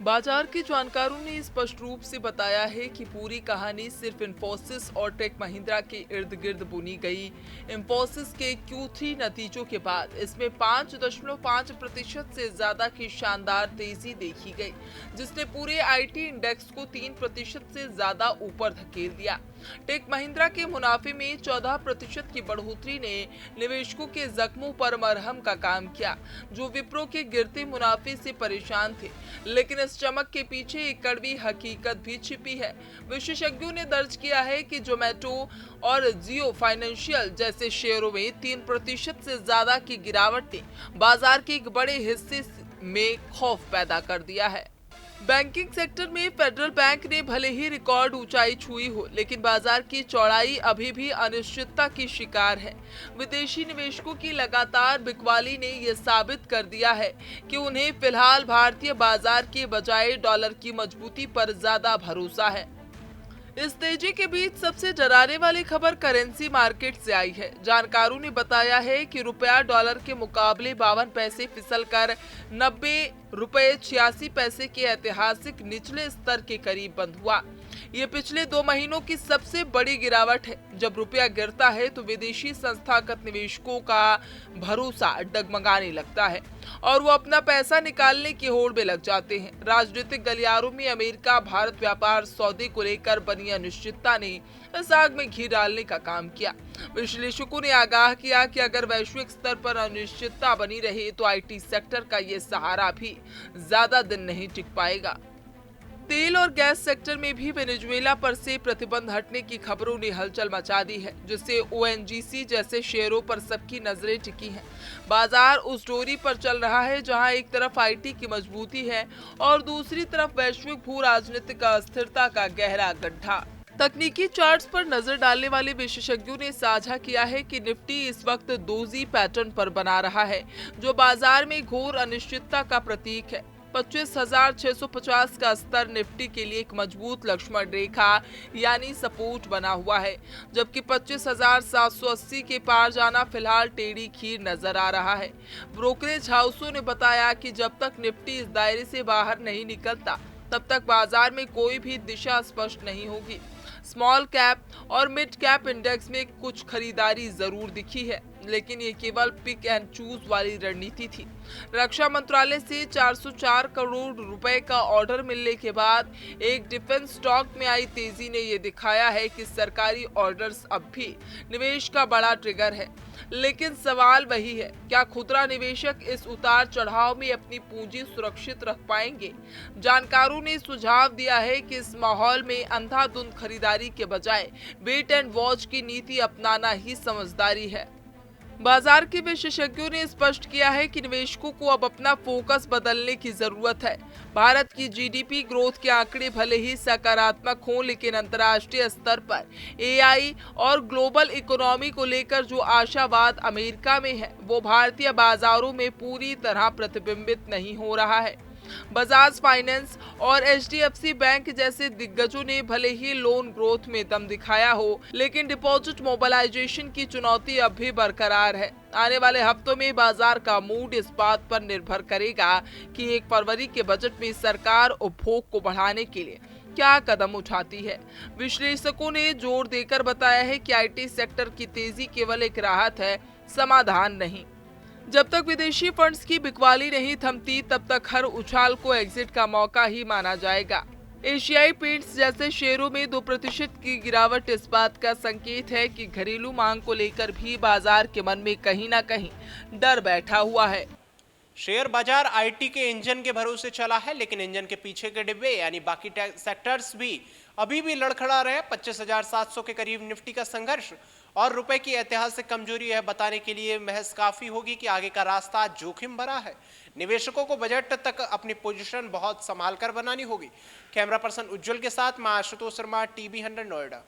बाजार के जानकारों ने स्पष्ट रूप से बताया है कि पूरी कहानी सिर्फ इंफोसिस और टेक महिंद्रा के इर्द गिर्द बुनी गई। इंफोसिस के Q3 नतीजों के बाद इसमें 5.5% से ज्यादा की शानदार तेजी देखी गई, जिसने पूरे आईटी इंडेक्स को 3% से ज्यादा ऊपर धकेल दिया। टेक महिंद्रा के मुनाफे में 14% की बढ़ोतरी ने निवेशकों के जख्मों पर मरहम का काम किया, जो विप्रो के गिरते मुनाफे से परेशान थे। लेकिन इस चमक के पीछे एक कड़वी हकीकत भी छिपी है। विशेषज्ञों ने दर्ज किया है कि जोमेटो और जियो फाइनेंशियल जैसे शेयरों में 3% से ज्यादा की गिरावट ने बाजार के एक बड़े हिस्से में खौफ पैदा कर दिया है। बैंकिंग सेक्टर में फेडरल बैंक ने भले ही रिकॉर्ड ऊंचाई छुई हो, लेकिन बाजार की चौड़ाई अभी भी अनिश्चितता की शिकार है। विदेशी निवेशकों की लगातार बिकवाली ने यह साबित कर दिया है कि उन्हें फिलहाल भारतीय बाजार के बजाय डॉलर की मजबूती पर ज्यादा भरोसा है। इस तेजी के बीच सबसे डराने वाली खबर करेंसी मार्केट से आई है। जानकारों ने बताया है कि रुपया डॉलर के मुकाबले 52 पैसे फिसलकर 90 रुपए 86 पैसे के ऐतिहासिक निचले स्तर के करीब बंद हुआ। ये पिछले 2 महीनों की सबसे बड़ी गिरावट है। जब रुपया गिरता है तो विदेशी संस्थागत निवेशकों का भरोसा डगमगाने लगता है और वो अपना पैसा निकालने की होड़ में लग जाते हैं। राजनीतिक गलियारों में अमेरिका भारत व्यापार सौदे को लेकर बनी अनिश्चितता ने इस आग में घी डालने का काम किया। विश्लेषकों ने आगाह किया कि अगर वैश्विक स्तर पर अनिश्चितता बनी रहे तो आईटी सेक्टर का ये सहारा भी ज्यादा दिन नहीं टिक पाएगा। तेल और गैस सेक्टर में भी वेनेजुएला पर से प्रतिबंध हटने की खबरों ने हलचल मचा दी है, जिससे ओएनजीसी जैसे शेयरों पर सबकी नजरें टिकी हैं। बाजार उस डोरी पर चल रहा है जहां एक तरफ आईटी की मजबूती है और दूसरी तरफ वैश्विक भू राजनीतिक अस्थिरता का गहरा गड्ढा। तकनीकी चार्ट्स पर नजर डालने वाले विशेषज्ञों ने साझा किया है कि निफ्टी इस वक्त दोजी पैटर्न पर बना रहा है, जो बाजार में घोर अनिश्चितता का प्रतीक है। 25,650 का स्तर निफ्टी के लिए एक मजबूत लक्ष्मण रेखा यानी सपोर्ट बना हुआ है, जबकि 25,780 के पार जाना फिलहाल टेढ़ी खीर नजर आ रहा है। ब्रोकरेज हाउसों ने बताया कि जब तक निफ्टी इस दायरे से बाहर नहीं निकलता, तब तक बाजार में कोई भी दिशा स्पष्ट नहीं होगी। स्मॉल कैप और मिड कैप इंडेक्स में कुछ खरीदारी जरूर दिखी है, लेकिन ये केवल पिक एंड चूज वाली रणनीति थी। रक्षा मंत्रालय से 404 करोड़ रुपए का ऑर्डर मिलने के बाद एक डिफेंस स्टॉक में आई तेजी ने यह दिखाया है कि सरकारी ऑर्डर्स अब भी निवेश का बड़ा ट्रिगर है। लेकिन सवाल वही है, क्या खुदरा निवेशक इस उतार चढ़ाव में अपनी पूंजी सुरक्षित रख पाएंगे? जानकारों ने सुझाव दिया है कि इस माहौल में अंधाधुंध खरीदारी के बजाय वेट एंड वॉच की नीति अपनाना ही समझदारी है। बाजार के विशेषज्ञों ने स्पष्ट किया है कि निवेशकों को अब अपना फोकस बदलने की जरूरत है। भारत की जीडीपी ग्रोथ के आंकड़े भले ही सकारात्मक हों, लेकिन अंतर्राष्ट्रीय स्तर पर एआई और ग्लोबल इकोनॉमी को लेकर जो आशावाद अमेरिका में है, वो भारतीय बाजारों में पूरी तरह प्रतिबिंबित नहीं हो रहा है। बजाज फाइनेंस और एचडीएफसी बैंक जैसे दिग्गजों ने भले ही लोन ग्रोथ में दम दिखाया हो, लेकिन डिपॉजिट मोबिलाइजेशन की चुनौती अब भी बरकरार है। आने वाले हफ्तों में बाजार का मूड इस बात पर निर्भर करेगा कि 1 फरवरी के बजट में सरकार उपभोग को बढ़ाने के लिए क्या कदम उठाती है। विश्लेषकों ने जोर देकर बताया है कि आईटी सेक्टर की तेजी केवल एक राहत है, समाधान नहीं। जब तक विदेशी फंड्स की बिकवाली नहीं थमती, तब तक हर उछाल को एग्जिट का मौका ही माना जाएगा। एशियाई पेंट्स जैसे शेयरों में 2% की गिरावट इस बात का संकेत है कि घरेलू मांग को लेकर भी बाजार के मन में कहीं ना कहीं डर बैठा हुआ है। शेयर बाजार आईटी के इंजन के भरोसे चला है, लेकिन इंजन के पीछे के डिब्बे यानी बाकी सेक्टर्स भी अभी भी लड़खड़ा रहे। 25,700 के करीब निफ्टी का संघर्ष और रुपए की ऐतिहासिक कमजोरी यह बताने के लिए महज काफी होगी कि आगे का रास्ता जोखिम भरा है। निवेशकों को बजट तक अपनी पोजीशन बहुत संभाल कर बनानी होगी। कैमरा पर्सन उज्जवल के साथ मैं आशुतोष शर्मा, टीवी 100 नोएडा।